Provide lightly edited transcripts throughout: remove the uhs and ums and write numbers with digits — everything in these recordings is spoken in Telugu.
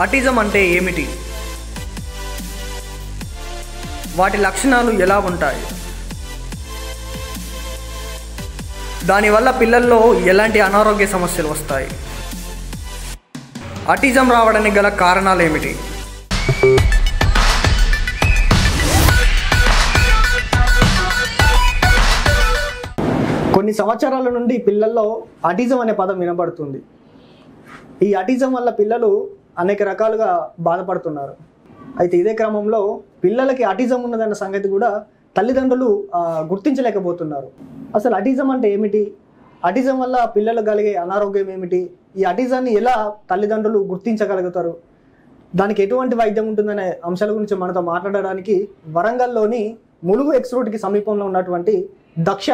ఆటిజం అంటే ఏమిటి? వాటి లక్షణాలు ఎలా ఉంటాయి? దానివల్ల పిల్లల్లో ఎలాంటి అనారోగ్య సమస్యలు వస్తాయి? ఆటిజం రావడానికి గల కారణాలు ఏమిటి? కొన్ని సంవత్సరాల నుండి పిల్లల్లో ఆటిజం అనే పదం వినబడుతుంది. ఈ ఆటిజం వల్ల పిల్లలు అనేక రకాలుగా బాధపడుతున్నారు. అయితే ఇదే క్రమంలో పిల్లలకి ఆటిజం ఉన్నదన్న సంగతి కూడా తల్లిదండ్రులు గుర్తించలేకపోతున్నారు. అసలు ఆటిజం అంటే ఏమిటి? ఆటిజం వల్ల పిల్లలు కలిగే అనారోగ్యం ఏమిటి? ఈ ఆటిజాన్ని ఎలా తల్లిదండ్రులు గుర్తించగలుగుతారు? దానికి ఎటువంటి వైద్యం ఉంటుందనే అంశాల గురించి మనతో మాట్లాడడానికి వరంగల్లోని ములుగు ఎక్స్ రోడ్కి సమీపంలో ఉన్నటువంటి దక్ష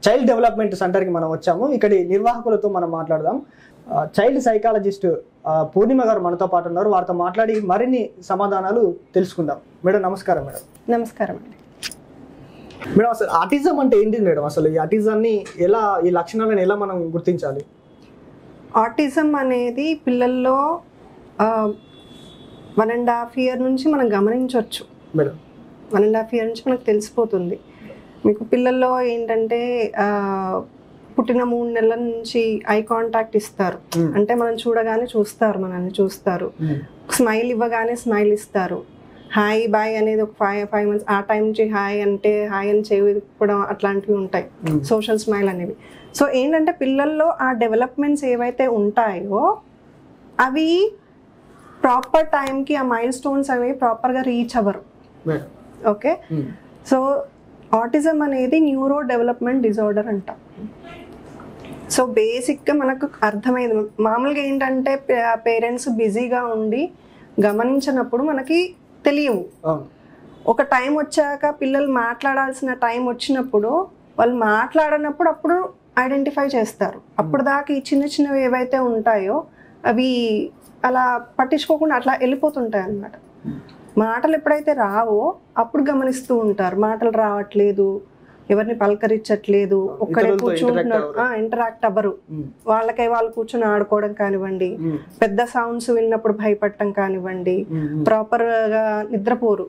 చైల్డ్ డెవలప్మెంట్ సెంటర్కి మనం వచ్చాము. ఇక్కడి నిర్వాహకులతో మనం మాట్లాడదాం. చైల్డ్ సైకాలజిస్ట్ పూర్ణిమ గారు మనతో పాటు ఉన్నారు. వారితో మాట్లాడి మరిన్ని సమాధానాలు తెలుసుకుందాం. మేడం నమస్కారం. మేడం నమస్కారం అండి. మేడం అసలు ఆటిజం అంటే ఏంటి మేడం? అసలు ఈ ఆటిజాన్ని ఎలా, ఈ లక్షణాలను ఎలా మనం గుర్తించాలి? ఆటిజం అనేది పిల్లల్లో 1.5 year నుంచి మనం గమనించవచ్చు. మేడం 1.5 year నుంచి మనకు తెలిసిపోతుంది. మీకు పిల్లల్లో ఏంటంటే పుట్టిన 3 నెలల నుంచి ఐ కాంటాక్ట్ ఇస్తారు. అంటే మనం చూడగానే చూస్తారు, మనల్ని చూస్తారు. స్మైల్ ఇవ్వగానే స్మైల్ ఇస్తారు. హాయ్ బాయ్ అనేది ఒక 5 months ఆ టైం నుంచి హాయ్ అంటే హాయ్ అని చెప్పడం అట్లాంటివి ఉంటాయి. సోషల్ స్మైల్ అనేవి. సో ఏంటంటే పిల్లల్లో ఆ డెవలప్మెంట్స్ ఏవైతే ఉంటాయో అవి ప్రాపర్ టైంకి ఆ మైల్ స్టోన్స్ అనేవి ప్రాపర్గా రీచ్ అవ్వరు. ఓకే, సో ఆటిజం అనేది న్యూరో డెవలప్మెంట్ డిజార్డర్ అంట. సో బేసిక్గా మనకు అర్థమైంది. మామూలుగా ఏంటంటే పేరెంట్స్ బిజీగా ఉండి గమనించినప్పుడు మనకి తెలియవు. ఒక టైం వచ్చాక పిల్లలు మాట్లాడాల్సిన టైం వచ్చినప్పుడు వాళ్ళు మాట్లాడనప్పుడు అప్పుడు ఐడెంటిఫై చేస్తారు. అప్పుడు దాకా ఈ చిన్న చిన్నవి ఏవైతే ఉంటాయో అవి అలా పట్టించుకోకుండా అట్లా వెళ్ళిపోతుంటాయి అన్నమాట. మాటలు ఎప్పుడైతే రావో అప్పుడు గమనిస్తూ ఉంటారు. మాటలు రావట్లేదు, ఎవరిని పలకరించట్లేదు, ఒక్కడే కూర్చుంటున్నారు, ఇంటరాక్ట్ అవ్వరు. వాళ్ళకై వాళ్ళు కూర్చొని ఆడుకోవడం కానివ్వండి, పెద్ద సౌండ్స్ విన్నప్పుడు భయపడటం కానివ్వండి, ప్రాపర్ గా నిద్రపోరు,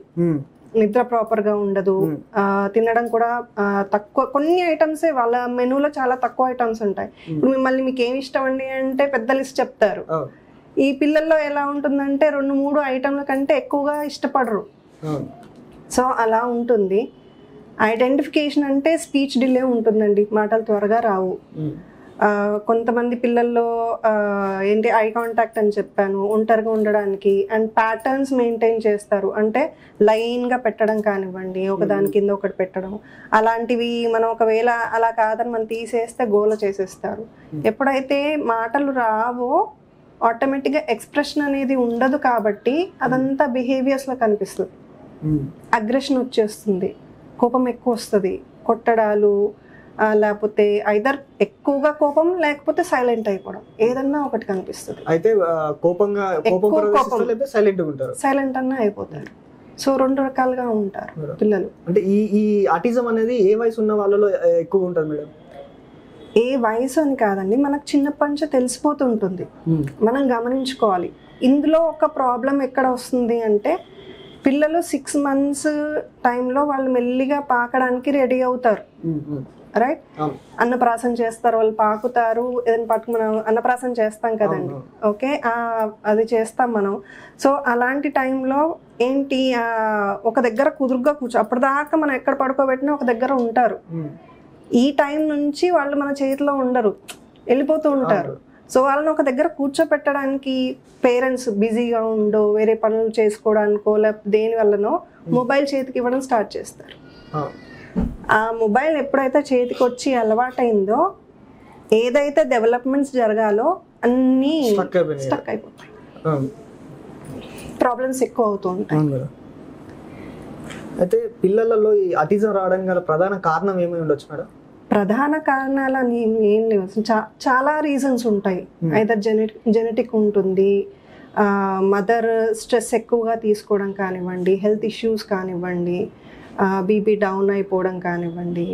నిద్ర ప్రాపర్ గా ఉండదు, తినడం కూడా తక్కువ. కొన్ని ఐటమ్స్ వాళ్ళ మెనూలో చాలా తక్కువ ఐటమ్స్ ఉంటాయి. ఇప్పుడు మిమ్మల్ని మీకు ఏమి ఇష్టం అండి అంటే పెద్ద లిస్ట్ చెప్తారు. ఈ పిల్లల్లో ఎలా ఉంటుందంటే 2-3 ఐటమ్ల కంటే ఎక్కువగా ఇష్టపడరు. సో అలా ఉంటుంది. ఐడెంటిఫికేషన్ అంటే స్పీచ్ డిలే ఉంటుందండి, మాటలు త్వరగా రావు. కొంతమంది పిల్లల్లో ఏంటి ఐ కాంటాక్ట్ అని చెప్పాను, ఒంటరిగా ఉండడానికి అండ్ ప్యాటర్న్స్ మెయింటైన్ చేస్తారు. అంటే లైన్గా పెట్టడం కానివ్వండి, ఒకదాని కింద ఒకటి పెట్టడం, అలాంటివి మనం ఒకవేళ అలా కాదని మనం తీసేస్తే గోల చేసేస్తారు. ఎప్పుడైతే మాటలు రావో ఆటోమేటిక్గా ఎక్స్ప్రెషన్ అనేది ఉండదు కాబట్టి అదంతా బిహేవియర్స్లో కనిపిస్తుంది. అగ్రెషన్ వచ్చేస్తుంది, కోపం ఎక్కువ వస్తుంది, కొట్టడాలు, లేకపోతే ఐదర్ ఎక్కువగా కోపం లేకపోతే సైలెంట్ అయిపోవడం, ఏదన్నా ఒకటి కనిపిస్తుంది. అయితే సైలెంట్ అన్నా అయిపోతారు. సో 2 రకాలుగా ఉంటారు పిల్లలు. అంటే ఈ ఆటిజం అనేది ఏ వయసు ఉన్న వాళ్ళలో ఎక్కువ ఉంటుంది మేడం? ఏ వయసు అని కాదండి, మనకు చిన్నప్పటి నుంచే తెలిసిపోతుంటుంది, మనం గమనించుకోవాలి. ఇందులో ఒక ప్రాబ్లం ఎక్కడ వస్తుంది అంటే పిల్లలు 6 months టైంలో వాళ్ళు మెల్లిగా పాకడానికి రెడీ అవుతారు. రైట్, అన్నప్రాసన చేస్తారు, వాళ్ళు పాకుతారు. ఏదైనా పట్టుకు మనం అన్నప్రాసన చేస్తాం కదండి, ఓకే, అది చేస్తాం మనం. సో అలాంటి టైంలో ఏంటి ఒక దగ్గర కుదురుగా అప్పటిదాకా మనం ఎక్కడ పడుకోబెట్టినా ఒక దగ్గర ఉంటారు. ఈ టైం నుంచి వాళ్ళు మన చేతిలో ఉండరు, వెళ్ళిపోతూ ఉంటారు. సో వాళ్ళని ఒక దగ్గర కూర్చోపెట్టడానికి పేరెంట్స్ బిజీగా ఉండో, వేరే పనులు చేసుకోవడానికో, లేకపోతే దేని వల్లనో మొబైల్ చేతికి ఇవ్వడం స్టార్ట్ చేస్తారు. ఆ మొబైల్ ఎప్పుడైతే చేతికి వచ్చి అలవాటైందో ఏదైతే డెవలప్మెంట్స్ జరగాలో అన్నీ స్టక్ అయిపోతాయి, ప్రాబ్లమ్స్ ఎక్కువ అవుతూ ఉంటాయి. అయితే పిల్లలలో ఈ ఆటిజం రావడం గల ప్రధాన కారణం ఏమై ఉండొచ్చు మేడం? ప్రధాన కారణాలు ఏం లేవు, చాలా రీజన్స్ ఉంటాయి. ఐదర్ జెనెటిక్ ఉంటుంది, మదర్ స్ట్రెస్ ఎక్కువగా తీసుకోవడం కానివ్వండి, హెల్త్ ఇష్యూస్ కానివ్వండి, బీపీ డౌన్ అయిపోవడం కానివ్వండి,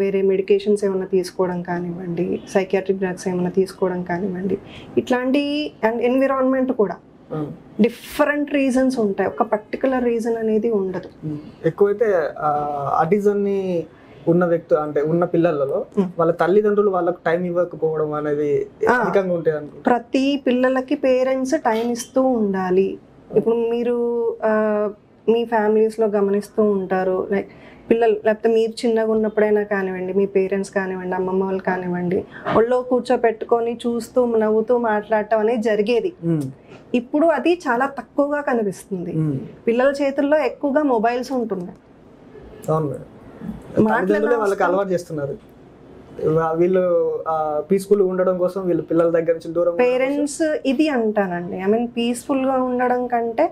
వేరే మెడికేషన్స్ ఏమైనా తీసుకోవడం కానివ్వండి, సైకియాట్రిక్ డ్రగ్స్ ఏమైనా తీసుకోవడం కానివ్వండి, ఇట్లాంటి అండ్ ఎన్విరాన్మెంట్ కూడా డిఫరెంట్ రీజన్స్ ఉంటాయి. ఒక పర్టికులర్ రీజన్ అనేది ఉండదు. ఎక్కువైతే ఆటిజంని ఉన్న అంటే ఉన్న పిల్లలలో వాళ్ళ తల్లిదండ్రులు వాళ్ళకు టైం ఇవ్వకపోవడం అనేది అధికంగా ఉంటాయి అనుకో. ప్రతి పిల్లలకి పేరెంట్స్ టైం ఇస్తూ ఉండాలి. ఇప్పుడు మీరు మీ ఫ్యామిలీస్లో గమనిస్తూ ఉంటారు, లైక్ పిల్లలు లేకపోతే మీరు చిన్నగా ఉన్నప్పుడైనా కానివ్వండి, మీ పేరెంట్స్ కానివ్వండి, అమ్మమ్మ వాళ్ళు కానివ్వండి, ఒళ్ళో కూర్చోపెట్టుకొని చూస్తూ నవ్వుతూ మాట్లాడటం అనేది జరిగేది. ఇప్పుడు అది చాలా తక్కువగా కనిపిస్తుంది. పిల్లల చేతుల్లో ఎక్కువగా మొబైల్స్ ఉంటున్నాయి. వాళ్ళకి అలవాటు చేస్తున్నారు. వీళ్ళు పీస్ఫుల్ ఉండడం కోసం వీళ్ళు పిల్లల దగ్గర నుంచి దూరం. పేరెంట్స్ ఇది అంటానండి, ఐ మీన్ పీస్ఫుల్ గా ఉండడం కంటే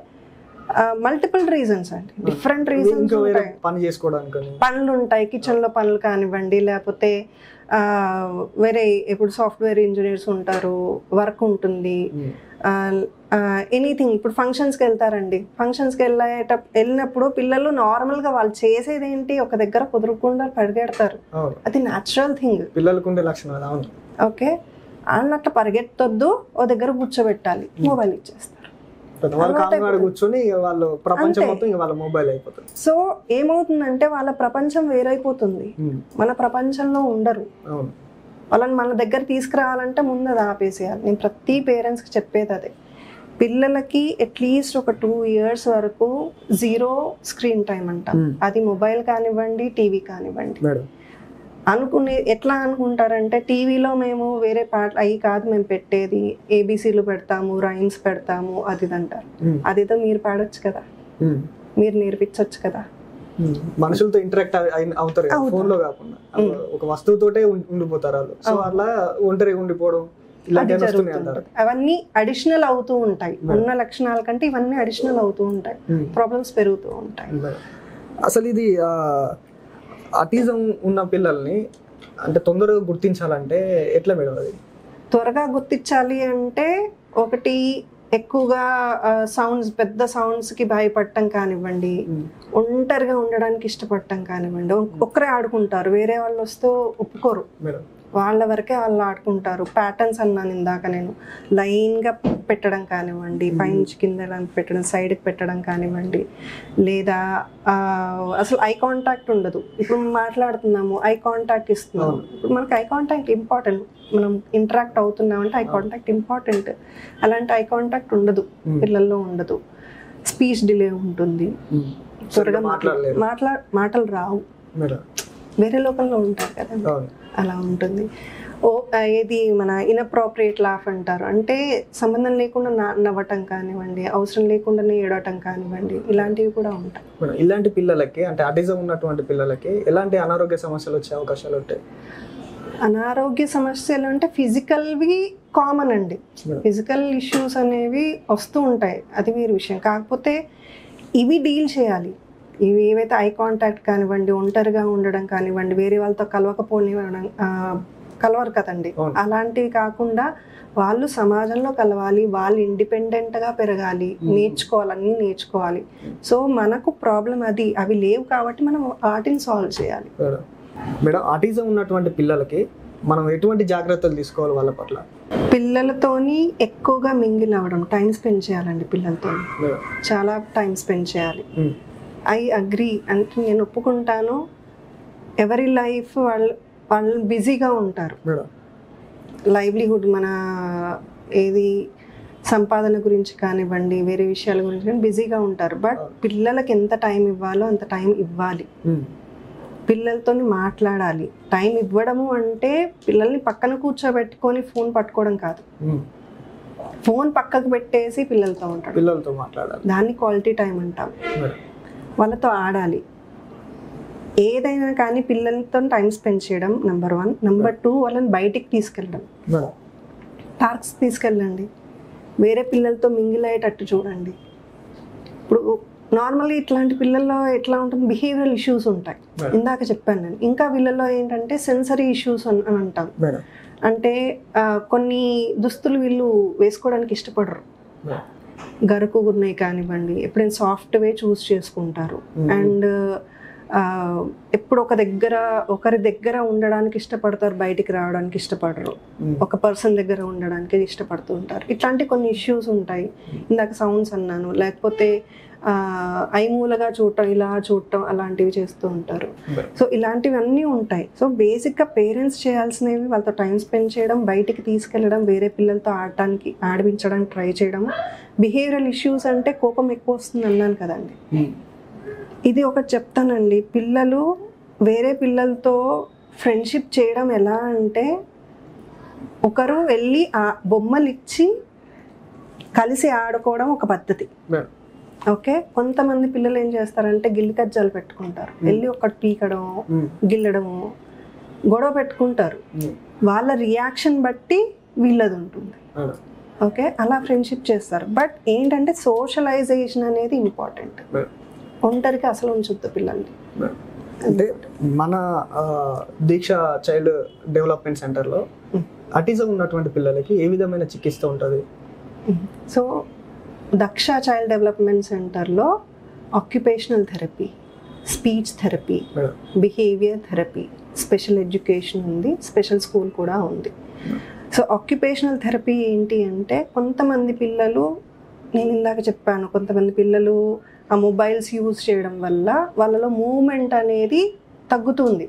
మల్టిపుల్ రీజన్స్ అండి, డిఫరెంట్ రీజన్స్ ఉంటాయి. పని చేసుకోవడానికి పనులు ఉంటాయి, కిచెన్ లో పనులు కానివ్వండి, లేకపోతే వేరే ఇప్పుడు సాఫ్ట్వేర్ ఇంజనీర్స్ ఉంటారు, వర్క్ ఉంటుంది, ఎనీథింగ్. ఇప్పుడు ఫంక్షన్స్కి వెళ్తారండి, ఫంక్షన్స్కి వెళ్ళినప్పుడు పిల్లలు నార్మల్గా వాళ్ళు చేసేది ఏంటి, ఒక దగ్గర కుదురకుండా పరిగెడతారు. అది న్యాచురల్ థింగ్, పిల్లలకు ఉండే లక్షణం. ఓకే, అన్నట్టు పరిగెత్తొద్దు, ఓ దగ్గర కూర్చోబెట్టాలి, మొబైల్ ఇచ్చేస్తారు. కూర్చొని వాళ్ళు ప్రపంచం మొత్తం వాళ్ళ మొబైల్ అయిపోతుంది. సో ఏమవుతుందంటే వాళ్ళ ప్రపంచం వేరైపోతుంది, మన ప్రపంచంలో ఉండరు. వాళ్ళని మన దగ్గర తీసుకురావాలంటే ముందు అది ఆపేసేయాలి. నేను ప్రతి పేరెంట్స్కి చెప్పేది అదే. పిల్లలకి అట్లీస్ట్ ఒక 2 years వరకు 0 స్క్రీన్ టైం అంటాం. అది మొబైల్ కానివ్వండి, టీవీ కానివ్వండి. ఎట్లా అనుకుంటారంటే టీవీలో మేము వేరే పాటలు అవి కాదు మేము పెట్టేది, ఏబీసీలు పెడతాము, రైమ్స్ పెడతాము, అది అంటారు. అదేదో మీరు పాడొచ్చు కదా, మీరు నేర్పించవచ్చు కదా. మనుషులతో ఇంటరాక్ట్ అవుతారు ఫోన్ లో కాకుండా, ఒక వస్తువుతోటే ఉండిపోతారు వాళ్ళు. సో అలా ఒంటరిగా ఉండిపోవడం అవన్నీ అడిషనల్ అవుతూ ఉంటాయి. ఉన్న లక్షణాల కంటే ఇవన్నీ అడిషనల్ అవుతూ ఉంటాయి, ప్రాబ్లమ్స్ పెరుగుతూ ఉంటాయి. అసలు ఇది ఆటిజం ఉన్న పిల్లల్ని అంటే తొందరగా గుర్తించాలంటే ఎట్లా మేడం? అది త్వరగా గుర్తించాలి అంటే ఒకటి, ఎక్కువగా సౌండ్స్, పెద్ద సౌండ్స్కి భయపడటం కానివ్వండి, ఒంటరిగా ఉండడానికి ఇష్టపడటం కానివ్వండి. ఒక్కరే ఆడుకుంటారు, వేరే వాళ్ళు వస్తూ ఒప్పుకోరు, వాళ్ళ వరకే వాళ్ళు ఆడుకుంటారు. ప్యాటర్న్స్ అన్నాను ఇందాక నేను, లైన్గా పెట్టడం కానివ్వండి, పైనుంచి కింద పెట్టడం, సైడ్కి పెట్టడం కానివ్వండి, లేదా అసలు ఐ కాంటాక్ట్ ఉండదు. ఇప్పుడు మాట్లాడుతున్నాము, ఐ కాంటాక్ట్ ఇస్తున్నాము. ఇప్పుడు మనకి ఐ కాంటాక్ట్ ఇంపార్టెంట్, మనం ఇంటరాక్ట్ అవుతున్నామంటే ఐ కాంటాక్ట్ ఇంపార్టెంట్. అలాంటి ఐ కాంటాక్ట్ ఉండదు, పిల్లల్లో ఉండదు. స్పీచ్ డిలే ఉంటుంది, త్వరగా మాటలు రావు, వేరే లోకంలో ఉంటారు కదా, అలా ఉంటుంది. ఏది మన ఇన్అప్రోప్రియేట్ లాఫ్ అంటారు, అంటే సంబంధం లేకుండా నవ్వటం కానివ్వండి, అవసరం లేకుండానే ఏడవటం కానివ్వండి, ఇలాంటివి కూడా ఉంటాయి. ఇలాంటి పిల్లలకి అంటే ఆటిజం ఉన్నటువంటి పిల్లలకి ఎలాంటి అనారోగ్య సమస్యలు వచ్చే అవకాశాలు ఉంటాయి? అనారోగ్య సమస్యలు అంటే ఫిజికల్వి కామన్ అండి, ఫిజికల్ ఇష్యూస్ అనేవి వస్తూ ఉంటాయి, అది వేరే విషయం. కాకపోతే ఇవి డీల్ చేయాలి. ఇవి ఏవైతే ఐ కాంటాక్ట్ కానివ్వండి, ఒంటరిగా ఉండడం కానివ్వండి, వేరే వాళ్ళతో కలవరు కదండి, అలాంటివి కాకుండా వాళ్ళు సమాజంలో కలవాలి, వాళ్ళు ఇండిపెండెంట్గా పెరగాలి, నేర్చుకోవాలి, అన్నీ నేర్చుకోవాలి. సో మనకు ప్రాబ్లం అది, అవి లేవు కాబట్టి మనం వాటిని సాల్వ్ చేయాలి. మేడం, ఆటిజం ఉన్నటువంటి పిల్లలకి మనం ఎటువంటి జాగ్రత్తలు తీసుకోవాలి వాళ్ళ పట్ల? పిల్లలతోని ఎక్కువగా మింగిల్ అవ్వడం, టైం స్పెండ్ చేయాలండి పిల్లలతో, చాలా టైం స్పెండ్ చేయాలి. ఐ అగ్రీ అంటే నేను ఒప్పుకుంటాను. ఎవరి లైఫ్ వాళ్ళు బిజీగా ఉంటారు, లైవ్లీహుడ్ మన ఏది సంపాదన గురించి కానివ్వండి, వేరే విషయాల గురించి కానీ బిజీగా ఉంటారు. బట్ పిల్లలకి ఎంత టైం ఇవ్వాలో అంత టైం ఇవ్వాలి, పిల్లలతో మాట్లాడాలి. టైం ఇవ్వడము అంటే పిల్లల్ని పక్కన కూర్చోబెట్టుకొని ఫోన్ పట్టుకోవడం కాదు, ఫోన్ పక్కకు పెట్టేసి పిల్లలతో ఉంటాడు, పిల్లలతో మాట్లాడాలి, దాన్ని క్వాలిటీ టైం అంటాం. వాళ్ళతో ఆడాలి, ఏదైనా కానీ పిల్లలతో టైం స్పెండ్ చేయడం నెంబర్ 1. నెంబర్ 2, వాళ్ళని బయటికి తీసుకెళ్ళడం, పార్క్స్ తీసుకెళ్ళండి, వేరే పిల్లలతో మింగిల్ అయ్యేటట్టు చూడండి. ఇప్పుడు నార్మల్లీ ఇట్లాంటి పిల్లల్లో ఎట్లా ఉంటుంది, బిహేవియరల్ ఇష్యూస్ ఉంటాయి, ఇందాక చెప్పాను నేను. ఇంకా వీళ్ళలో ఏంటంటే సెన్సరీ ఇష్యూస్ అని అంటాం, అంటే కొన్ని దుస్తులు వీళ్ళు వేసుకోవడానికి ఇష్టపడరు, గరుకు ఉన్నాయి కానివ్వండి, ఎప్పుడైనా సాఫ్ట్వే చూస్ చేసుకుంటారు. అండ్ ఎప్పుడు ఒకరి దగ్గర ఉండడానికి ఇష్టపడతారు, బయటికి రావడానికి ఇష్టపడరు. ఒక పర్సన్ దగ్గర ఉండడానికి ఇష్టపడుతూ ఉంటారు. ఇట్లాంటి కొన్ని ఇష్యూస్ ఉంటాయి. ఇందాక సౌండ్స్ అన్నాను, లేకపోతే ఐమూలగా చూడటం, ఇలా చూడటం, అలాంటివి చేస్తూ ఉంటారు. సో ఇలాంటివన్నీ ఉంటాయి. సో బేసిక్గా పేరెంట్స్ చేయాల్సినవి వాళ్ళతో టైం స్పెండ్ చేయడం, బయటికి తీసుకెళ్ళడం, వేరే పిల్లలతో ఆడిపించడానికి ట్రై చేయడం. బిహేవియరల్ ఇష్యూస్ అంటే కోపం ఎక్కువ వస్తుంది అన్నాను కదండి. ఇది ఒకటి చెప్తానండి, పిల్లలు వేరే పిల్లలతో ఫ్రెండ్షిప్ చేయడం ఎలా అంటే, ఒకరు వెళ్ళి బొమ్మలు ఇచ్చి కలిసి ఆడుకోవడం ఒక పద్ధతి. ఓకే, కొంతమంది పిల్లలు ఏం చేస్తారంటే గిల్లి కజ్జాలు పెట్టుకుంటారు, వెళ్ళి ఒకటి పీకడం, గిల్లడము, గొడవ పెట్టుకుంటారు. వాళ్ళ రియాక్షన్ బట్టి వీళ్ళది ఉంటుంది. ఓకే, అలా ఫ్రెండ్షిప్ చేస్తారు. బట్ ఏంటంటే సోషలైజేషన్ అనేది ఇంపార్టెంట్. ఒంటరికి అసలు ఉంచుద్దు పిల్లల్ని. అంటే మన దీక్ష చైల్డ్ డెవలప్మెంట్ సెంటర్లో అటిజం ఉన్నటువంటి పిల్లలకి ఏ విధమైన చికిత్స ఉంటుంది? సో దక్ష చైల్డ్ డెవలప్మెంట్ సెంటర్లో occupational therapy, speech therapy, behaviour therapy, special education ఉంది, స్పెషల్ స్కూల్ కూడా ఉంది. సో ఆక్యుపేషనల్ థెరపీ ఏంటి అంటే, కొంతమంది పిల్లలు, నేను ఇందాక చెప్పాను, కొంతమంది పిల్లలు ఆ మొబైల్స్ యూజ్ చేయడం వల్ల వాళ్ళలో మూమెంట్ అనేది తగ్గుతుంది.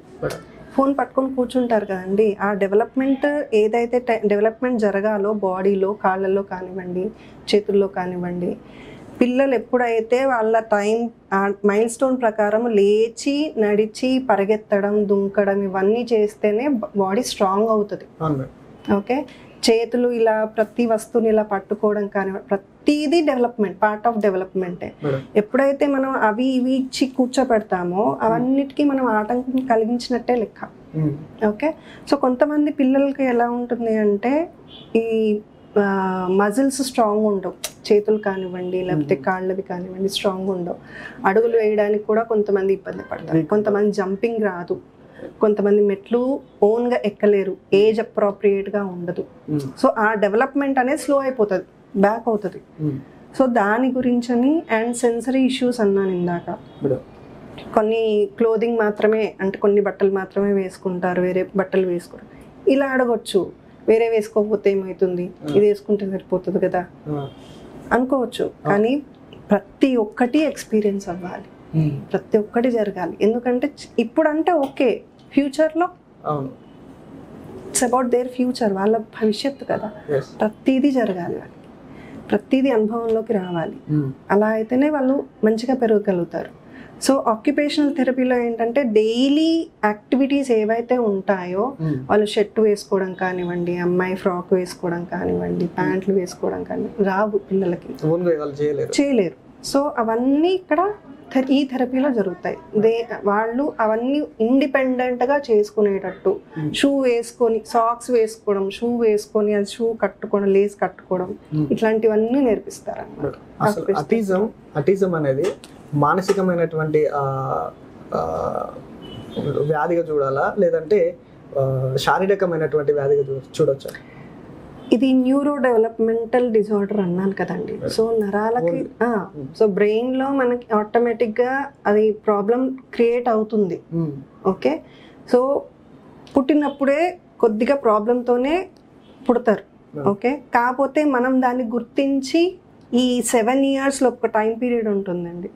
ఫోన్ పట్టుకొని కూర్చుంటారు కదండి. ఆ డెవలప్మెంట్ ఏదైతే డెవలప్మెంట్ జరగాలో బాడీలో, కాళ్ళల్లో కానివ్వండి, చేతుల్లో కానివ్వండి, పిల్లలు ఎప్పుడైతే వాళ్ళ టైం మైల్ స్టోన్ ప్రకారం లేచి, నడిచి, పరిగెత్తడం, దుంకడం ఇవన్నీ చేస్తేనే బాడీ స్ట్రాంగ్ అవుతుంది. ఓకే, చేతులు ఇలా ప్రతి వస్తువుని ఇలా పట్టుకోవడం కానీ, ప్రతిదీ డెవలప్మెంట్, పార్ట్ ఆఫ్ డెవలప్మెంటే. ఎప్పుడైతే మనం అవి ఇవి ఇచ్చి కూర్చోపెడతామో అవన్నిటికీ మనం ఆటంకం కలిగించినట్టే లెక్క. ఓకే, సో కొంతమంది పిల్లలకి ఎలా ఉంటుంది అంటే, ఈ మజిల్స్ స్ట్రాంగ్ ఉండవు, చేతులు కానివ్వండి లేకపోతే కాళ్ళవి కానివ్వండి స్ట్రాంగ్ ఉండవు. అడుగులు వేయడానికి కూడా కొంతమంది ఇబ్బంది పడతారు. కొంతమంది జంపింగ్ రాదు, కొంతమంది మెట్లు ఓన్గా ఎక్కలేరు, ఏజ్ అప్రోప్రియేట్గా ఉండదు. సో ఆ డెవలప్మెంట్ అనేది స్లో అయిపోతుంది, బ్యాక్ అవుతుంది. సో దాని గురించని, అండ్ సెన్సరీ ఇష్యూస్ అన్నాను ఇందాక, కొన్ని క్లోదింగ్ మాత్రమే, అంటే కొన్ని బట్టలు మాత్రమే వేసుకుంటారు, వేరే బట్టలు వేసుకోరు. ఇలా అడగొచ్చు, వేరే వేసుకోకపోతే ఏమవుతుంది, ఇది వేసుకుంటే సరిపోతుంది కదా అనుకోవచ్చు. కానీ ప్రతి ఒక్కటి ఎక్స్పీరియన్స్ అవ్వాలి, ప్రతి ఒక్కటి జరగాలి. ఎందుకంటే ఇప్పుడంటే ఓకే, ఫ్యూచర్లో ఇట్స్ అబౌట్ దేర్ ఫ్యూచర్, వాళ్ళ భవిష్యత్తు కదా. ప్రతిదీ జరగాలి, వాళ్ళకి ప్రతిదీ అనుభవంలోకి రావాలి. అలా అయితేనే వాళ్ళు మంచిగా పెరగగలుగుతారు. సో ఆక్యుపేషనల్ థెరపీలో ఏంటంటే డైలీ యాక్టివిటీస్ ఏవైతే ఉంటాయో, వాళ్ళు షర్ట్ వేసుకోవడం కానివ్వండి, అమ్మాయి ఫ్రాక్ వేసుకోవడం కానివ్వండి, ప్యాంట్లు వేసుకోవడం కానివ్వండి, రావు పిల్లలకి, చేయలేరు. సో అవన్నీ ఇక్కడ ఈ థెరపీలో జరుగుతాయి. వాళ్ళు అవన్నీ ఇండిపెండెంట్గా చేసుకునేటట్టు, షూ వేసుకొని, సాక్స్ వేసుకోవడం, షూ వేసుకొని అది షూ కట్టుకోవడం, లేస్ కట్టుకోవడం, ఇట్లాంటివన్నీ నేర్పిస్తారు అన్నమాట. అటిజం అనేది మానసికమైనటువంటి వ్యాధిగా చూడాలా, లేదంటే శారీరకమైనటువంటి వ్యాధిగా చూడొచ్చా? ఇది న్యూరో డెవలప్మెంటల్ డిజార్డర్ అన్నాను కదండి. సో నరాలకి, సో బ్రెయిన్లో మనకి ఆటోమేటిక్గా అది ప్రాబ్లం క్రియేట్ అవుతుంది. ఓకే, సో పుట్టినప్పుడే కొద్దిగా ప్రాబ్లంతోనే పుడతారు. ఓకే, కాకపోతే మనం దాన్ని గుర్తించి ఈ 7 years ఒక టైం పీరియడ్ ఉంటుందండి.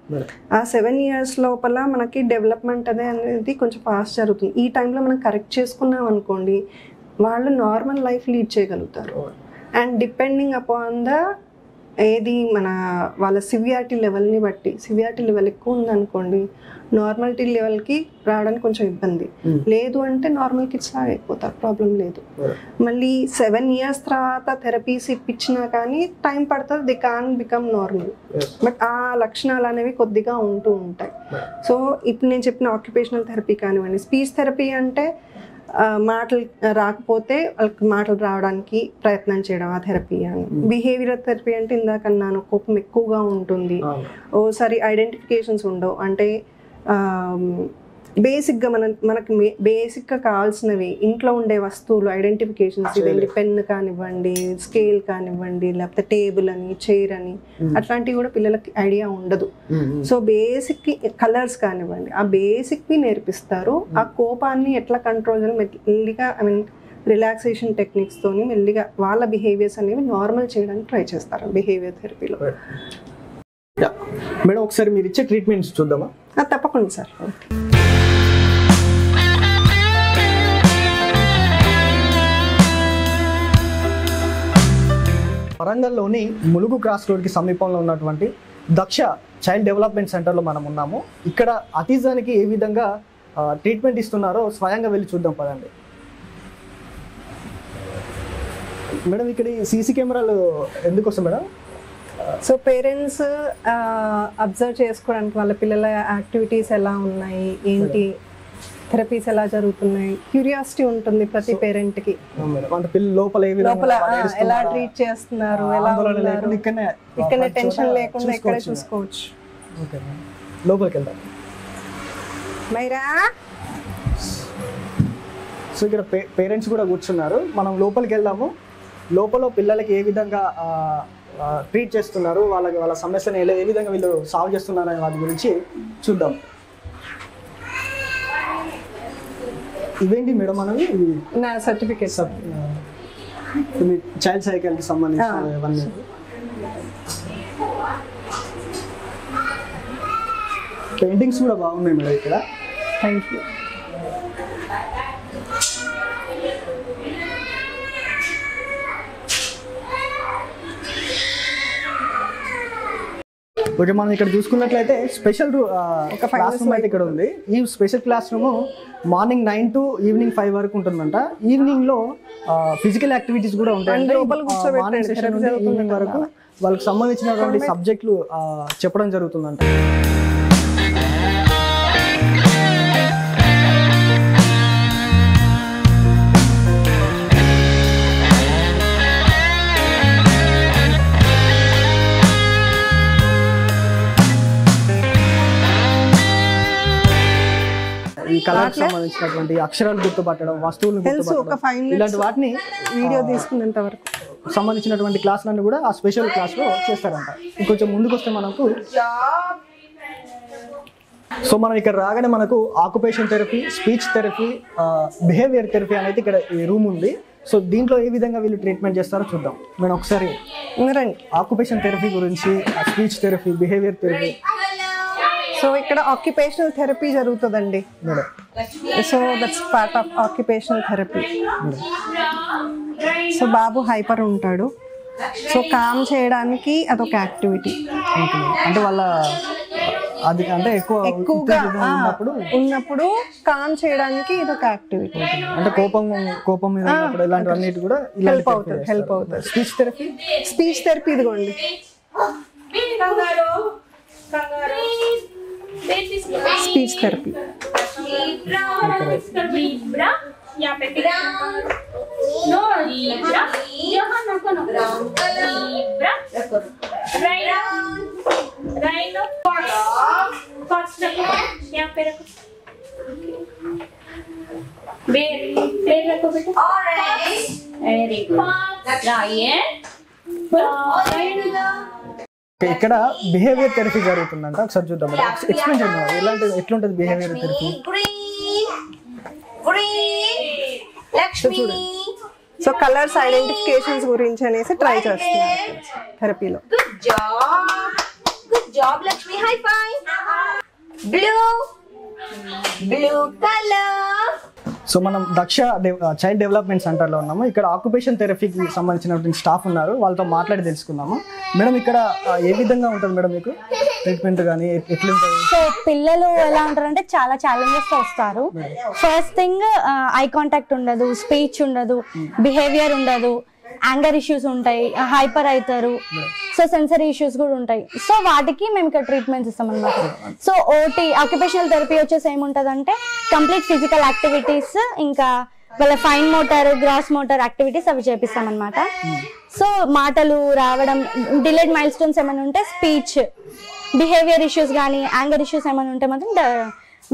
ఆ 7 years లోపల మనకి డెవలప్మెంట్ అనేది కొంచెం ఫాస్ట్ జరుగుతుంది. ఈ టైంలో మనం కరెక్ట్ చేసుకున్నాం అనుకోండి, వాళ్ళు నార్మల్ లైఫ్ లీడ్ చేయగలుగుతారు. అండ్ డిపెండింగ్ అపాన్ ద ఏది వాళ్ళ సివియారిటీ లెవెల్ని బట్టి, సివియారిటీ లెవెల్ ఎక్కువ ఉందనుకోండి నార్మాలిటీ లెవెల్కి రావడానికి కొంచెం ఇబ్బంది, లేదు అంటే నార్మల్ కిడ్స్ లాగా అయిపోతారు, ప్రాబ్లం లేదు. మళ్ళీ 7 years తర్వాత థెరపీస్ ఇప్పించినా కానీ టైం పడుతుంది, they can become normal. But ఆ లక్షణాలు అనేవి కొద్దిగా ఉంటూ ఉంటాయి. సో ఇప్పుడు నేను చెప్పిన ఆక్యుపేషనల్ థెరపీ కానివ్వండి, స్పీచ్ థెరపీ అంటే మాటలు రాకపోతే వాళ్ళకి మాటలు రావడానికి ప్రయత్నం చేయడం, ఆ థెరపీ అని. బిహేవియర్ థెరపీ అంటే ఇందాకన్నాను, కోపం ఎక్కువగా ఉంటుంది, ఓసారి ఐడెంటిఫికేషన్స్ ఉండవు, అంటే బేసిక్గా మనకి బేసిక్గా కావాల్సినవి ఇంట్లో ఉండే వస్తువులు ఐడెంటిఫికేషన్స్, ఇదేంటి పెన్ కానివ్వండి, స్కేల్ కానివ్వండి, లేకపోతే టేబుల్ అని, చైర్ అని, అట్లాంటివి కూడా పిల్లలకి ఐడియా ఉండదు. సో బేసిక్ కలర్స్ కానివ్వండి, ఆ బేసిక్వి నేర్పిస్తారు. ఆ కోపాన్ని ఎట్లా కంట్రోల్ చేయాలి మెల్లిగా, రిలాక్సేషన్ టెక్నిక్స్ తోని మెల్లిగా వాళ్ళ బిహేవియర్స్ అనేవి నార్మల్ చేయడానికి ట్రై చేస్తారు బిహేవియర్ థెరపీలో. మేడం ఒకసారి మీరు ఇచ్చే ట్రీట్మెంట్స్ చూద్దామా? తప్పకుండా సార్. వరంగల్లోని ములుగు క్రాస్ రోడ్కి సమీపంలో ఉన్నటువంటి దక్ష చైల్డ్ డెవలప్మెంట్ సెంటర్లో మనం ఉన్నాము. ఇక్కడ అటిజానికి ఏ విధంగా ట్రీట్మెంట్ ఇస్తున్నారో స్వయంగా వెళ్ళి చూద్దాం పదండి. మేడం ఇక్కడ సీసీ కెమెరాలు ఎందుకు వస్తాయి మేడం? సో పేరెంట్స్ అబ్జర్వ్ చేసుకోవడానికి వాళ్ళ పిల్లల యాక్టివిటీస్ ఎలా ఉన్నాయి, ఏంటి, థెరపీస్ ఎలా జరుగుతున్నాయి, క్యూరియాసిటీ ఉంటుంది ప్రతి పేరెంట్ కి. లోపల ఎలా ట్రీట్ చేస్తున్నారు, ఎలా ఉన్నారు, ఇక్కడ టెన్షన్ లేకుండా ఇక్కడే చూసుకోవచ్చు. లోపలికి వెళ్దాం. మైరా సో ఇక్కడ పేరెంట్స్ కూడా కూర్చున్నారు. మనం లోపలికి వెళ్దాము. లోపల పిల్లలకి ఏ విధంగా ట్రీట్ చేస్తున్నారు, వాళ్ళ సమస్యను ఏ విధంగా వీళ్ళు సాల్వ్ చేస్తున్నారు అనే వాటి గురించి చూద్దాం. ఇవేంటి మేడం మనవి? నా సర్టిఫికేట్ చైల్డ్ సైకిల్కి సంబంధించిన పెయింటింగ్స్ కూడా బాగున్నాయి మేడం ఇక్కడ. Thank you. ఓకే, మనం ఇక్కడ చూసుకున్నట్లయితే స్పెషల్ క్లాస్ రూమ్ అయితే ఇక్కడ ఉంది. ఈ special class room morning 9 to evening 5 వరకు ఉంటుందంట. ఈవినింగ్ లో ఫిజికల్ యాక్టివిటీస్ కూడా ఉంటాయి. మార్నింగ్ సెషన్ నుండి ఈవినింగ్ వరకు వాళ్ళకి సంబంధించినటువంటి సబ్జెక్టులు చెప్పడం జరుగుతుందంట. ఈ కలర్ సంబంధించినటువంటి అక్షరాలు గుర్తుపట్టడం, వస్తువులను గుర్తుపట్టడం, ఇలాంటి వాటిని వీడియో తీసుకున్నంత వరకు సంబంధించినటువంటి క్లాసులన్నీ కూడా ఆ స్పెషల్ క్లాస్లో చేస్తారంట. ఇంకొంచెం ముందుకు వస్తే మనకు సో మనం ఇక్కడ రాగానే మనకు occupation therapy, speech therapy, behaviour therapy అనేది ఇక్కడ ఈ రూమ్ ఉంది. సో దీంట్లో ఏ విధంగా వీళ్ళు ట్రీట్మెంట్ చేస్తారో చూద్దాం. నేను ఒకసారి ఆక్యుపేషన్ థెరపీ గురించి, speech therapy, behaviour therapy. So ఇక్కడ ఆక్యుపేషనల్ థెరపీ జరుగుతుందండి. So that's part of occupational therapy. So Babu hyper ఉంటాడు. సో కామ్ చేయడానికి అదొక యాక్టివిటీ. అంటే వాళ్ళ అది అంటే ఎక్కువగా ఉన్నప్పుడు కామ్ చేయడానికి ఇదొక యాక్టివిటీ. అంటే కోపం మీద ఇలాంటివన్నిటి కూడా హెల్ప్ అవుతుంది. స్పీచ్ థెరపీ ఇదిగోండి. स्पीच थेरेपी यहाँ पे नो लीब्रा यहाँ नको नको लीब्रा राइनो फॉक्स रखो यहाँ पे रखो बेर बेर रखो बेटा ऑरेंज वेरी गुड लायन ఇక్కడ బిహేవియర్ థెరపీ జరుగుతుందంట. ఒకసారి చూద్దాం. ఎక్స్ప్లెయిన్ చేద్దాం ఎట్లుంటది behaviour therapy. So colours identifications గురించి అనేసి ట్రై చేస్తున్నారు థెరపీలో. Good job Lakshmi. High five. Blue colour. So మనం దక్ష చైల్డ్ డెవలప్మెంట్ సెంటర్లో ఉన్నాము. ఇక్కడ ఆక్యుపేషన్ థెరపీకి సంబంధించినటువంటి స్టాఫ్ ఉన్నారు. వాళ్ళతో మాట్లాడి తెలుసుకుందాము. మేడం ఇక్కడ ఏ విధంగా ఉంటుంది మేడం మీకు ట్రీట్మెంట్ కానీ ఎట్లుంటుంది? సో పిల్లలు ఎలా ఉంటారంటే చాలా ఛాలెంజెస్ తో వస్తారు. ఫస్ట్ థింగ్ ఐ కాంటాక్ట్ ఉండదు, స్పీచ్ ఉండదు, బిహేవియర్ ఉండదు, యాంగర్ ఇష్యూస్ ఉంటాయి, హైపర్ అవుతారు, సో సెన్సరీ ఇష్యూస్ కూడా ఉంటాయి. సో వాటికి మేము ఇక్కడ ట్రీట్మెంట్స్ ఇస్తాం అనమాట. సో ఓటీ ఆక్యుపేషనల్ థెరపీ వచ్చేసి ఏముంటది అంటే కంప్లీట్ ఫిజికల్ యాక్టివిటీస్, ఇంకా వాళ్ళ fine motor, gross motor activities అవి చేపిస్తాం అనమాట. సో మాటలు రావడం, డిలేడ్ మైల్ స్టోన్స్ ఏమైనా ఉంటే స్పీచ్, బిహేవియర్ ఇష్యూస్ కానీ యాంగర్ ఇష్యూస్ ఏమైనా ఉంటే మాత్రం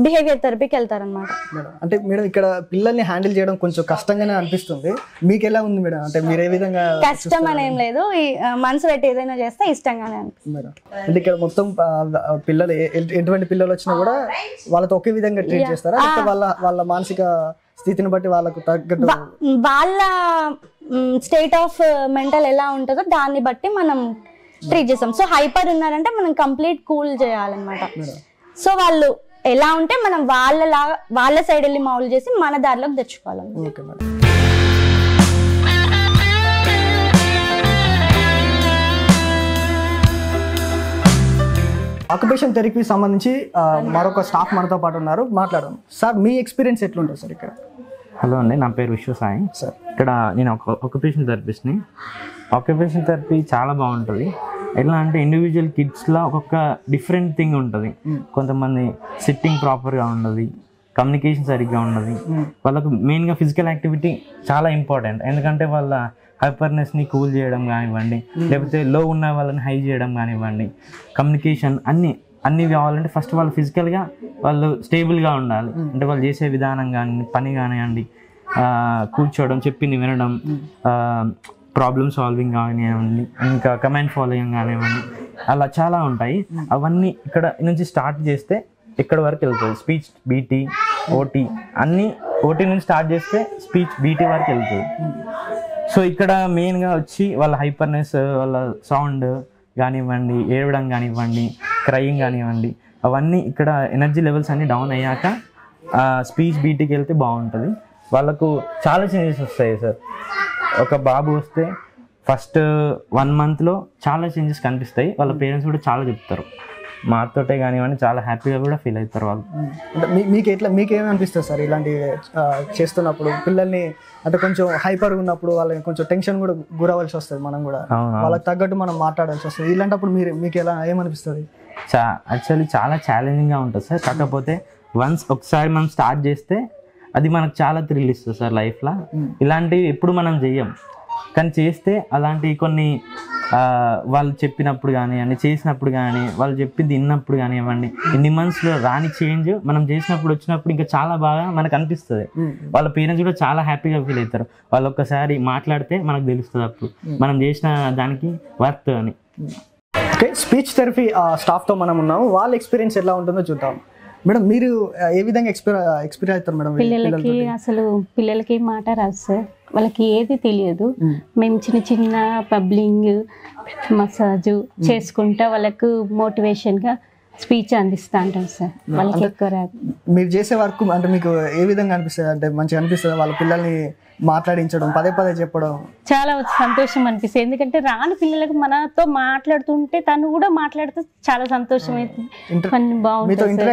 బిహేవియర్ థెరపీకి వెళ్తారనమాట. మేడం అంటే మేడం ఇక్కడ పిల్లల్ని హ్యాండిల్ చేయడం కొంచెం కష్టంగానే అనిపిస్తుంది, మీకు ఎలా ఉంది మేడం? అంటే మీరు ఏ విధంగా? కష్టం అని ఏం లేదు, ఈ మనసు పెట్టి ఏదైనా చేస్తే ఇష్టంగానే అనిపిస్తుంది మేడం. అంటే ఇక్కడ మొత్తం పిల్లలు ఎటువంటి పిల్లలు వచ్చినా కూడా వాళ్ళతో ఒకే విధంగా ట్రీట్ చేస్తారా, లేకపోతే వాళ్ళ మానసిక స్థితిని బట్టి వాళ్ళకు తగ్గట్టు వాళ్ళ స్టేట్ ఆఫ్ మెంటల్ ఎలా ఉంటుందో దాన్ని బట్టి మనం ట్రీట్ చేస్తాం. సో హైపర్ ఉన్నారంటే మనం కంప్లీట్ కూల్ చేయాలన్నమాట. సో వాళ్ళు ఎలా ఉంటే మనం వాళ్ళ సైడ్ వెళ్ళి మౌల్ చేసి మన దారిలోకి తెచ్చుకోవాలి. Okay madam. ఆక్యుపేషన్ థెరపీకి సంబంధించి మరొక స్టాఫ్ మనతో పాటు ఉన్నారు, మాట్లాడదాం. సార్ మీ ఎక్స్పీరియన్స్ ఎట్లుంటుంది సార్ ఇక్కడ? హలో అండి, నా పేరు విశ్వసాయి సార్. ఇక్కడ నేను ఆక్యుపేషన్ థెరపిస్ట్ని. ఆక్యుపేషన్ థెరపీ చాలా బాగుంటుంది. ఎలా అంటే ఇండివిజువల్ కిడ్స్లో ఒక్కొక్క డిఫరెంట్ థింగ్ ఉంటుంది. కొంతమంది సిట్టింగ్ ప్రాపర్గా ఉండదు, కమ్యూనికేషన్ సరిగ్గా ఉండదు. వాళ్ళకు మెయిన్గా ఫిజికల్ యాక్టివిటీ చాలా ఇంపార్టెంట్, ఎందుకంటే వాళ్ళ హైపర్నెస్ని కూల్ చేయడం కానివ్వండి, లేకపోతే లో ఉన్న వాళ్ళని హై చేయడం కానివ్వండి, కమ్యూనికేషన్ అన్నీ కావాలంటే ఫస్ట్ వాళ్ళు ఫిజికల్గా వాళ్ళు స్టేబుల్గా ఉండాలి. అంటే వాళ్ళు చేసే విధానం కానీ, పని కానివ్వండి, కూర్చోవడం, చెప్పింది వినడం, ప్రాబ్లమ్ సాల్వింగ్ కానివ్వండి, ఇంకా కమాండ్ ఫాలోయింగ్ కానివ్వండి, అలా చాలా ఉంటాయి. అవన్నీ ఇక్కడ నుంచి స్టార్ట్ చేస్తే ఇక్కడ వరకు వెళ్తుంది. స్పీచ్ బీటీ, ఓటీ అన్నీ ఓటీ నుంచి స్టార్ట్ చేస్తే స్పీచ్ బీటీ వరకు వెళ్తుంది. సో ఇక్కడ మెయిన్గా వచ్చి వాళ్ళ హైపర్నెస్, వాళ్ళ సౌండ్ కానివ్వండి, ఏడవడం కానివ్వండి, క్రయింగ్ కానివ్వండి, అవన్నీ ఇక్కడ ఎనర్జీ లెవెల్స్ అన్నీ డౌన్ అయ్యాక స్పీచ్ బీటీకి వెళ్తే బాగుంటుంది. వాళ్ళకు చాలా చేంజెస్ వస్తాయి సార్. ఒక బాబు వస్తే ఫస్ట్ 1 monthలో చాలా చేంజెస్ కనిపిస్తాయి. వాళ్ళ పేరెంట్స్ కూడా చాలా చెప్తారు, మాతోటే కానివ్వండి చాలా హ్యాపీగా కూడా ఫీల్ అవుతారు వాళ్ళు. అంటే మీకేమనిపిస్తుంది సార్ ఇలాంటి చేస్తున్నప్పుడు? పిల్లల్ని అంటే కొంచెం హైపర్గా ఉన్నప్పుడు వాళ్ళని కొంచెం టెన్షన్ కూడా గురవలసి వస్తుంది, మనం కూడా వాళ్ళకి తగ్గట్టు మనం మాట్లాడాల్సి వస్తుంది. ఇలాంటప్పుడు మీకు ఎలా ఏమనిపిస్తుంది? యాక్చువల్లీ చాలా ఛాలెంజింగ్గా ఉంటుంది సార్. కాకపోతే ఒకసారి మనం స్టార్ట్ చేస్తే అది మనకు చాలా థ్రిల్ ఇస్తుంది సార్ లైఫ్లో. ఇలాంటివి ఎప్పుడు మనం చెయ్యం, కానీ చేస్తే అలాంటి కొన్ని వాళ్ళు చెప్పినప్పుడు కానివ్వండి, చేసినప్పుడు కానీ, వాళ్ళు చెప్పింది విన్నప్పుడు కానివ్వండి, ఇన్ని మంత్స్లో రాని చేంజ్ మనం చేసినప్పుడు వచ్చినప్పుడు ఇంకా చాలా బాగా మనకు అనిపిస్తుంది. వాళ్ళ పేరెంట్స్ కూడా చాలా హ్యాపీగా ఫీల్ అవుతారు. వాళ్ళు ఒక్కసారి మాట్లాడితే మనకు తెలుస్తుంది అప్పుడు మనం చేసిన దానికి వర్త్ అని. ఓకే, స్పీచ్ థెరపీ స్టాఫ్తో మనం ఉన్నాము, వాళ్ళ ఎక్స్పీరియన్స్ ఎలా ఉంటుందో చూద్దాం. మేడం మీరు ఏ విధంగా ఎక్స్పీరియన్స్ అవుతారు మేడం? పిల్లలకి మాట రాదు సార్, వాళ్ళకి ఏది తెలియదు. మేము చిన్న పబ్లింగ్ మసాజ్ చేసుకుంటా వాళ్ళకు మోటివేషన్గా స్పీచ్ అందిస్తూ ఉంటాం సార్. వాళ్ళకి ఎక్కువ రాదు. మీరు చేసే వర్క్ అంటే మీకు ఏ విధంగా అనిపిస్తుంది? అంటే మంచిగా అనిపిస్తుంది వాళ్ళ పిల్లల్ని మాట్లాడించడం, పదే చెప్పడం? చాలా సంతోషం అనిపిస్తుంది, ఎందుకంటే రాని పిల్లలకు మనతో మాట్లాడుతుంటే తను కూడా మాట్లాడితే చాలా సంతోషం అవుతుంది, బాగుంటుంది.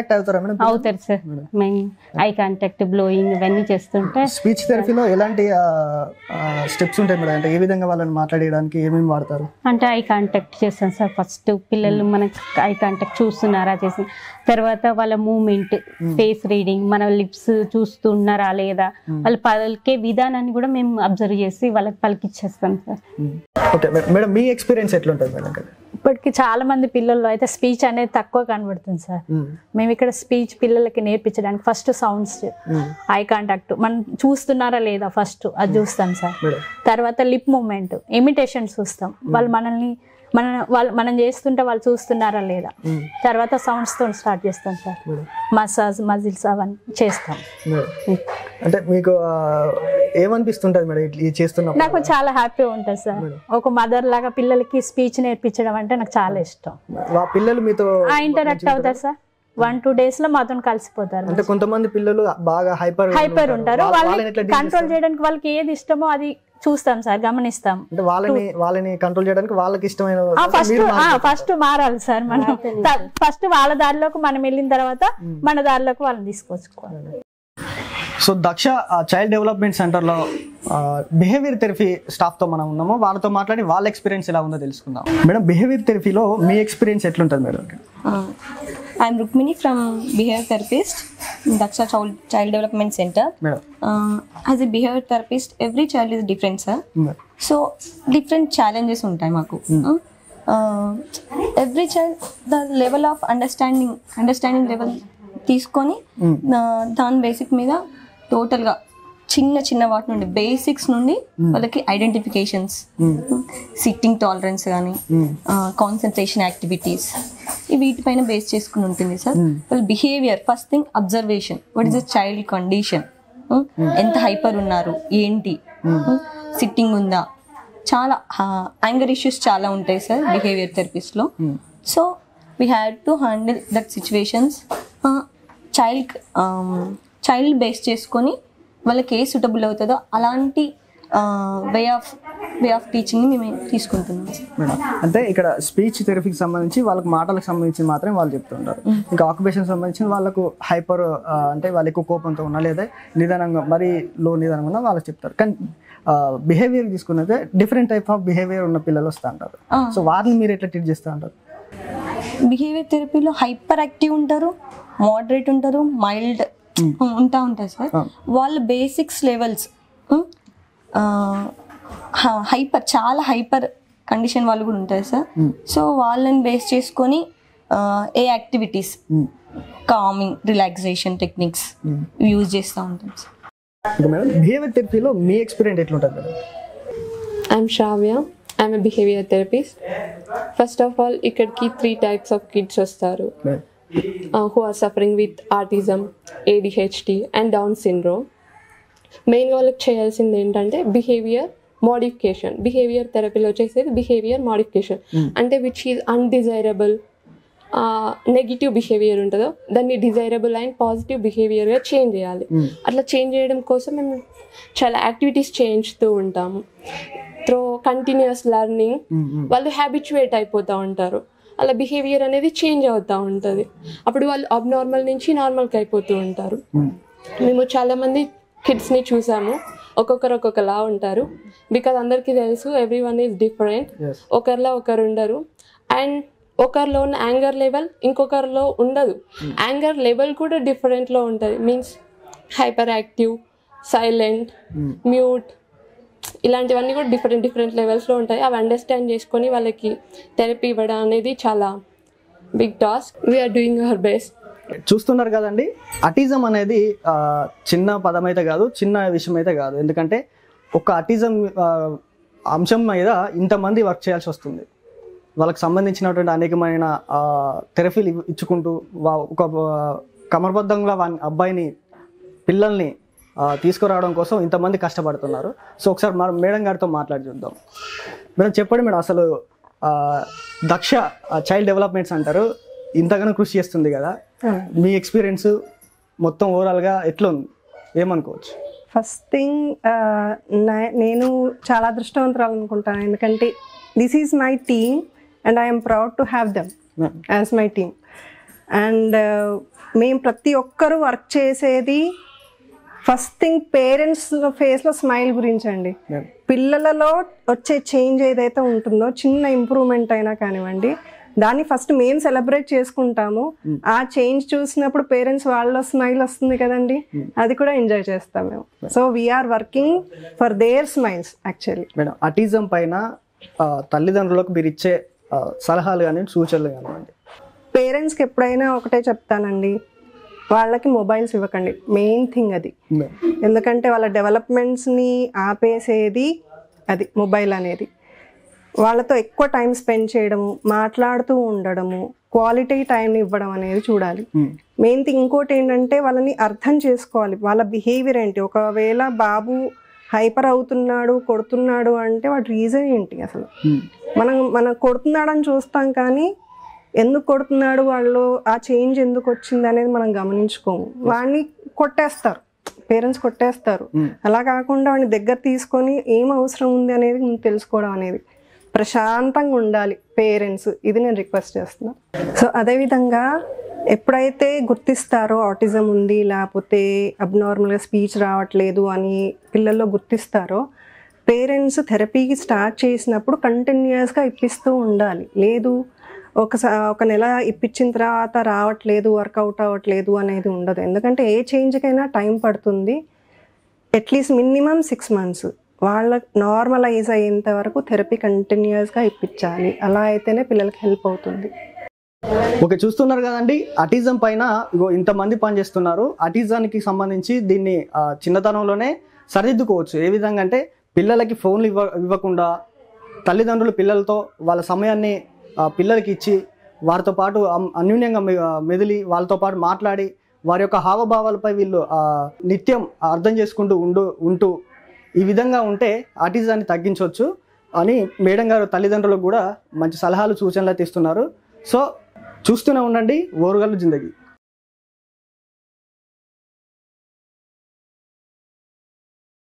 అవుతారు సార్. మేము ఐ కాంటాక్ట్, బ్లోయింగ్ ఇవన్నీ చేస్తుంటే. స్పీచ్ థెరపీలో ఎలాంటి స్టెప్స్ ఉంటాయి మేడం? అంటే ఏ విధంగా వాళ్ళని మాట్లాడడానికి ఏమేమి వాడతారు? అంటే ఐ కాంటాక్ట్ చేస్తాం సార్. ఫస్ట్ పిల్లలు మనకి ఐ కాంటాక్ట్ చూస్తున్నారా చేసి, తర్వాత వాళ్ళ మూమెంట్, ఫేస్ రీడింగ్, మన లిప్స్ చూస్తున్నారా లేదా, వాళ్ళ పలికే విధానాన్ని కూడా మేము అబ్జర్వ్ చేసి వాళ్ళకి పలికిచ్చేస్తాం సార్. ఓకే మేడం, మీ ఎక్స్పీరియన్స్ ఎట్లుంటుంది మేడం? ఇప్పటికి చాలా మంది పిల్లల్లో అయితే స్పీచ్ అనేది తక్కువ కనబడుతుంది సార్. మేము ఇక్కడ స్పీచ్ పిల్లలకి నేర్పించడానికి ఫస్ట్ సౌండ్స్, ఐ కాంటాక్ట్, మనం చూస్తున్నారా లేదా ఫస్ట్ అది చూస్తాం సార్. తర్వాత లిప్ మూమెంట్, ఇమిటేషన్ చూస్తాం, మనం చేస్తుంటే వాళ్ళు చూస్తున్నారా లేదా. తర్వాత సౌండ్స్ తో స్టార్ట్ చేస్తాం సార్. మసాజ్, మజిల్స్ అవన్నీ చేస్తాం. అంటే మీకు ఏమనిపిస్తుంటది మేడం ఇది చేస్తున్నప్పుడు? నాకు చాలా హ్యాపీ ఉంటుంది సార్. ఒక మదర్ లాగా పిల్లలకి స్పీచ్ నేర్పించడం అంటే నాకు చాలా ఇష్టం. పిల్లలు మీతో ఇంటరాక్ట్ అవుతారు సార్. 1-2 days లో మాతో కలిసిపోతారు. అంటే కొంతమంది పిల్లలు బాగా హైపర్ ఉంటారు, వాళ్ళని కంట్రోల్ చేయడానికి వాళ్ళకి ఏది ఇష్టమో అది చూస్తాం సార్, గమనిస్తాం. అంటే వాళ్ళని కంట్రోల్ చేయడానికి వాళ్ళకి ఇష్టమైన ఫస్ట్ మారాలి సార్. మనం ఫస్ట్ వాళ్ళ దారిలోకి మనం వెళ్ళిన తర్వాత మన దారిలోకి వాళ్ళని తీసుకొచ్చుకోవాలి. సో దక్ష చైల్డ్ డెవలప్మెంట్ సెంటర్లో బిహేవియర్ థెరపీ స్టాఫ్తో మనం ఉన్నాము, వాళ్ళతో మాట్లాడి వాళ్ళ ఎక్స్పీరియన్స్ ఎలా ఉందో తెలుసుకుందాం. మేడం, బిహేవియర్ థెరపీలో మీ ఎక్స్పీరియన్స్ ఎట్లుంటుంది madam? I'm Rukmini from Behavior Therapist in Daksha Child Development Center. As a behavior therapist, every child is different, sir. So different challenges untai maku. Every child, the level of understanding level తీసుకొని దాని బేసిక్ మీద టోటల్గా చిన్న చిన్న వాటి నుండి బేసిక్స్ నుండి వాళ్ళకి ఐడెంటిఫికేషన్స్, సిట్టింగ్ టాలరెన్స్ కానీ, కాన్సన్ట్రేషన్ యాక్టివిటీస్ వీటిపైన బేస్ చేసుకుని ఉంటుంది సార్. వాళ్ళ behaviour first thing observation, what is the child condition, ఎంత హైపర్ ఉన్నారు ఏంటి, సిట్టింగ్ ఉందా, చాలా యాంగర్ ఇష్యూస్ చాలా ఉంటాయి సార్ బిహేవియర్ థెరపిస్ట్లో. So we had to handle that situations. Child base చేసుకొని వాళ్ళకి ఏ సూటబుల్ అవుతుందో అలాంటి వే ఆఫ్ టీచింగ్ని మేము తీసుకుంటున్నాం మేడం. అంటే ఇక్కడ స్పీచ్ థెరపీకి సంబంధించి వాళ్ళకి మాటలకు సంబంధించి మాత్రమే వాళ్ళు చెప్తుంటారు. ఇంకా ఆక్యుపేషన్ సంబంధించి వాళ్ళకు హైపర్ అంటే వాళ్ళు ఎక్కువ కోపంతో ఉన్నా లేదా నిదానంగా మరీ లో నిదానంగా ఉన్నా వాళ్ళకి చెప్తారు. కానీ బిహేవియర్ తీసుకున్నదే డిఫరెంట్ టైప్ ఆఫ్ బిహేవియర్ ఉన్న పిల్లలు వస్తూ ఉంటారు. సో వారిని మీరు ఎట్లా ట్రీట్ చేస్తూ ఉంటారు? బిహేవియర్ థెరపీలో హైపర్ యాక్టివ్ ఉంటారు, మోడరేట్ ఉంటారు, మైల్డ్ ఉంటాయి సార్. వాళ్ళ బేసిక్స్ లెవెల్స్ హైపర్, చాలా హైపర్ కండిషన్ వాళ్ళు కూడా ఉంటారు సార్. సో వాళ్ళని బేస్ చేసుకొని ఏ activities, calming, relaxation techniques use చేస్తూ ఉంటాం సార్. మేడం, బిహేవియర్ థెరపీలో మీ ఎక్స్పీరియన్స్ ఎట్లుంటుంది madam? I'm Shravya. I'm a behavior therapist. First of all, ikkadiki 3 types of kids vastaru who are suffering with autism, ADHD and Down syndrome. Main వాళ్ళకి చేయాల్సింది ఏంటంటే బిహేవియర్ మోడిఫికేషన్. బిహేవియర్ థెరపీలో చేసేది బిహేవియర్ మోడిఫికేషన్ అంటే which is undesirable, negative behaviour ఉంటుందో దాన్ని డిజైరబుల్ అండ్ పాజిటివ్ బిహేవియర్గా చేంజ్ చేయాలి. అట్లా చేంజ్ చేయడం కోసం మేము చాలా యాక్టివిటీస్ చేయించుతూ ఉంటాము. త్రూ కంటిన్యూస్ లెర్నింగ్ వాళ్ళు హ్యాబిచువేట్ అయిపోతూ ఉంటారు. అలా బిహేవియర్ అనేది చేంజ్ అవుతూ ఉంటుంది. అప్పుడు వాళ్ళు అబ్నార్మల్ నుంచి నార్మల్కి అయిపోతూ ఉంటారు. మేము చాలామంది కిడ్స్ని చూసాము, ఒక్కొక్కరు ఒక్కొక్కలా ఉంటారు. బికాజ్ అందరికీ తెలుసు ఎవ్రీ వన్ ఈజ్ డిఫరెంట్, ఒకరిలో ఒకరు ఉండరు. అండ్ ఒకరిలో ఉన్న యాంగర్ లెవెల్ ఇంకొకరిలో ఉండదు. యాంగర్ లెవెల్ కూడా డిఫరెంట్లో ఉంటుంది. Means hyper active, silent, mute, ఇలాంటివన్నీ కూడా డిఫరెంట్ లెవెల్స్లో ఉంటాయి. అవి అండర్స్టాండ్ చేసుకొని వాళ్ళకి థెరపీ ఇవ్వడం అనేది చాలా big task. We're doing our best. చూస్తున్నారు కదండి, అటిజం అనేది చిన్న పదం అయితే కాదు, చిన్న విషయం అయితే కాదు. ఎందుకంటే ఒక అటిజం అంశం మీద ఇంతమంది వర్క్ చేయాల్సి వస్తుంది. వాళ్ళకి సంబంధించినటువంటి అనేకమైన థెరపీలు ఇచ్చుకుంటూ ఒక క్రమబద్ధంగా అబ్బాయిని, పిల్లల్ని తీసుకురావడం కోసం ఇంతమంది కష్టపడుతున్నారు. సో ఒకసారి మనం మేడం గారితో మాట్లాడి చూద్దాం. మేడం చెప్పండి మేడం, అసలు దక్ష చైల్డ్ డెవలప్మెంట్స్ అంటారు, ఇంతగానో కృషి చేస్తుంది కదా, మీ ఎక్స్పీరియన్స్ మొత్తం ఓవరాల్గా ఎట్లా ఉంది, ఏమనుకోవచ్చు? ఫస్ట్ థింగ్ నేను చాలా అదృష్టవంతురాలు అనుకుంటాను. ఎందుకంటే this is my team and I'm proud to have them as my team. And మేము ప్రతి ఒక్కరూ వర్క్ చేసేది ఫస్ట్ థింగ్ పేరెంట్స్ ఫేస్లో స్మైల్ గురించి అండి. పిల్లలలో వచ్చే చేంజ్ ఏదైతే ఉంటుందో, చిన్న ఇంప్రూవ్మెంట్ అయినా కానివ్వండి, దాన్ని ఫస్ట్ మేము సెలబ్రేట్ చేసుకుంటాము. ఆ చేంజ్ చూసినప్పుడు పేరెంట్స్ వాళ్ళ స్మైల్ వస్తుంది కదండి, అది కూడా ఎంజాయ్ చేస్తాం మేము. So we're working for their smiles actually. Madam, autism పైన తల్లిదండ్రులకు మీరు ఇచ్చే సలహాలు కానీ సూచనలు కానివ్వండి. పేరెంట్స్కి ఎప్పుడైనా ఒకటే చెప్తానండి, వాళ్ళకి మొబైల్స్ ఇవ్వకండి. మెయిన్ థింగ్ అది. ఎందుకంటే వాళ్ళ డెవలప్మెంట్స్ని ఆపేసేది అది మొబైల్ అనేది. వాళ్ళతో ఎక్కువ టైం స్పెండ్ చేయడము, మాట్లాడుతూ ఉండడము, క్వాలిటీ టైంని ఇవ్వడం అనేది చూడాలి. మెయిన్ థింగ్ ఇంకోటి ఏంటంటే వాళ్ళని అర్థం చేసుకోవాలి, వాళ్ళ బిహేవియర్ ఏంటి. ఒకవేళ బాబు హైపర్ అవుతున్నాడు, కొడుతున్నాడు అంటే వాటి రీజన్ ఏంటి అసలు. మనం కొడుతున్నాడని చూస్తాం కానీ ఎందుకు కొడుతున్నాడు, వాళ్ళు ఆ చేంజ్ ఎందుకు వచ్చింది అనేది మనం గమనించుకోము. వాడిని కొట్టేస్తారు, పేరెంట్స్ కొట్టేస్తారు. అలా కాకుండా వాడిని దగ్గర తీసుకొని ఏం అవసరం ఉంది అనేది తెలుసుకోవడం అనేది, ప్రశాంతంగా ఉండాలి పేరెంట్స్. ఇది నేను రిక్వెస్ట్ చేస్తున్నా. సో అదేవిధంగా ఎప్పుడైతే గుర్తిస్తారో ఆటిజం ఉంది, లేకపోతే అబ్నార్మల్గా స్పీచ్ రావట్లేదు అని పిల్లల్లో గుర్తిస్తారో, పేరెంట్స్ థెరపీకి స్టార్ట్ చేసినప్పుడు కంటిన్యూస్గా ఇప్పిస్తూ ఉండాలి. లేదు ఒక నెల ఇప్పించిన తర్వాత రావట్లేదు, వర్కౌట్ అవ్వట్లేదు అనేది ఉండదు. ఎందుకంటే ఏ చేంజ్కైనా టైం పడుతుంది. అట్లీస్ట్ మినిమం 6 months వాళ్ళ నార్మలైజ్ అయ్యేంత వరకు థెరపీ కంటిన్యూస్గా ఇప్పించాలి. అలా అయితేనే పిల్లలకి హెల్ప్ అవుతుంది. ఓకే, చూస్తున్నారు కదండి, అటిజం పైన ఇగో ఇంతమంది పనిచేస్తున్నారు. అటిజానికి సంబంధించి దీన్ని చిన్నతనంలోనే సరిదిద్దుకోవచ్చు. ఏ విధంగా అంటే పిల్లలకి ఫోన్లు ఇవ్వకుండా తల్లిదండ్రులు పిల్లలతో వాళ్ళ సమయాన్ని పిల్లలకి ఇచ్చి వారితో పాటు అన్యూన్యంగా మెదిలి వాళ్ళతో పాటు మాట్లాడి వారి యొక్క హావభావాలపై వీళ్ళు నిత్యం అర్థం చేసుకుంటూ ఉంటూ ఈ విధంగా ఉంటే ఆటిజాన్ని తగ్గించవచ్చు అని మేడం గారు తల్లిదండ్రులకు కూడా మంచి సలహాలు సూచనలు ఇస్తున్నారు. సో చూస్తూనే ఉండండి ఓరుగల్లు జిందగీ.